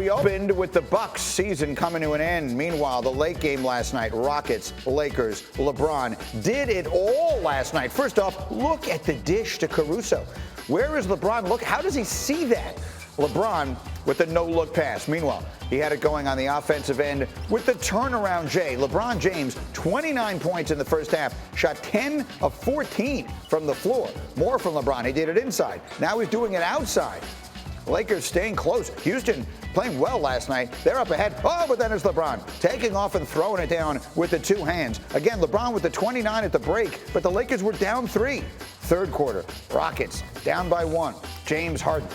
We opened with the Bucks season coming to an end. Meanwhile, the late game last night, Rockets, Lakers, LeBron did it all last night. First off, look at the dish to Caruso. Where is LeBron? Look, how does he see that? LeBron with the no-look pass. Meanwhile, he had it going on the offensive end with the turnaround J. LeBron James, 29 points in the first half, shot 10 of 14 from the floor. More from LeBron. He did it inside. Now he's doing it outside. Lakers staying close. Houston playing well last night. They're up ahead. Oh, but then it's LeBron taking off and throwing it down with the two hands. Again, LeBron with the 29 at the break, but the Lakers were down 3. Third quarter, Rockets down by 1. James Harden.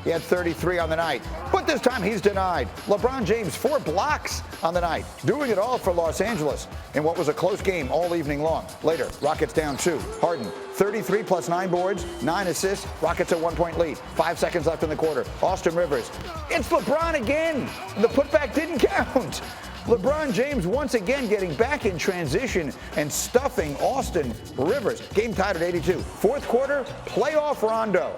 He had 33 on the night, but this time he's denied. LeBron James, 4 blocks on the night, doing it all for Los Angeles in what was a close game all evening long. Later, Rockets down 2. Harden, 33 plus 9 boards, 9 assists. Rockets a 1-point lead. 5 seconds left in the quarter. Austin Rivers. It's LeBron again. The putback didn't count. LeBron James once again getting back in transition and stuffing Austin Rivers. Game tied at 82. Fourth quarter, playoff Rondo.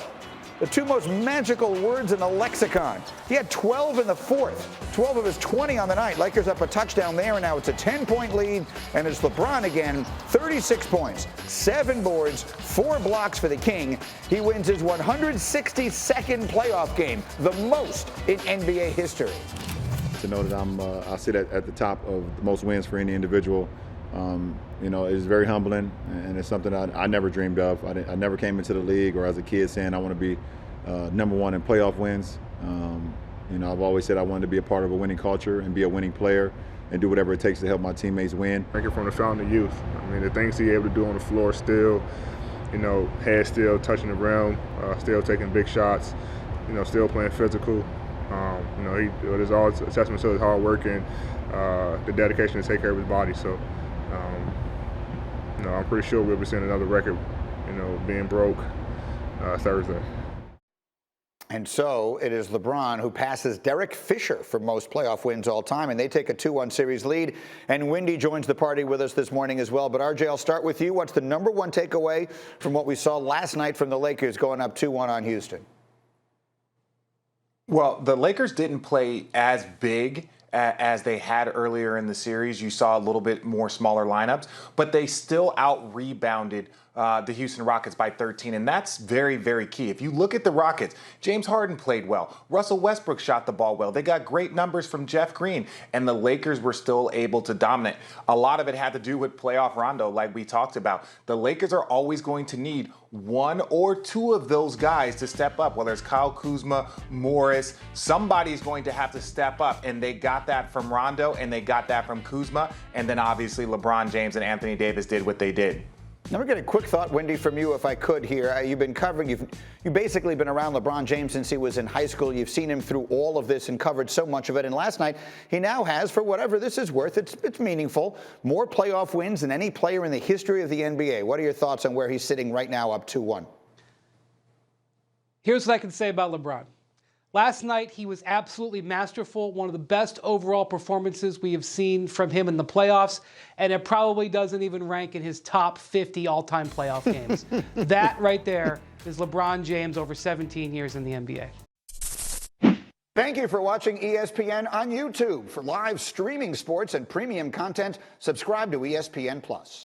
The two most magical words in the lexicon. He had 12 in the fourth, 12 of his 20 on the night. Lakers up a touchdown there, and now it's a 10-point lead, and it's LeBron again, 36 points, 7 boards, 4 blocks for the King. He wins his 162nd playoff game, the most in NBA history. To know that I sit at the top of the most wins for any individual, is very humbling, and it's something I never dreamed of. I never came into the league or as a kid saying I want to be number one in playoff wins. I've always said I wanted to be a part of a winning culture and be a winning player and do whatever it takes to help my teammates win. Drinking from the fountain of youth. I mean, the things he able to do on the floor still, head still touching the rim, still taking big shots, still playing physical. It is all a testament to his hard work and the dedication to take care of his body. So, I'm pretty sure we'll be seeing another record, being broke Thursday. And so it is LeBron who passes Derek Fisher for most playoff wins all time, and they take a 2-1 series lead. And Windy joins the party with us this morning as well. But RJ, I'll start with you. What's the number one takeaway from what we saw last night from the Lakers going up 2-1 on Houston? Well, the Lakers didn't play as big as they had earlier in the series. You saw a little bit more smaller lineups, but they still out-rebounded the Houston Rockets by 13, and that's very, very key. If you look at the Rockets, James Harden played well. Russell Westbrook shot the ball well. They got great numbers from Jeff Green, and the Lakers were still able to dominate. A lot of it had to do with playoff Rondo, like we talked about. The Lakers are always going to need 1 or 2 of those guys to step up, whether it's Kyle Kuzma, Morris, somebody's going to have to step up, and they got that from Rondo, and they got that from Kuzma, and then obviously LeBron James and Anthony Davis did what they did. Let me get a quick thought, Wendy, from you, if I could here. You've been covering, you've basically been around LeBron James since he was in high school. You've seen him through all of this and covered so much of it. And last night, he now has, for whatever this is worth, it's meaningful, more playoff wins than any player in the history of the NBA. What are your thoughts on where he's sitting right now up 2-1? Here's what I can say about LeBron. Last night, he was absolutely masterful, one of the best overall performances we have seen from him in the playoffs, and it probably doesn't even rank in his top 50 all-time playoff games. That right there is LeBron James over 17 years in the NBA. Thank you for watching ESPN on YouTube. For live streaming sports and premium content, subscribe to ESPN+.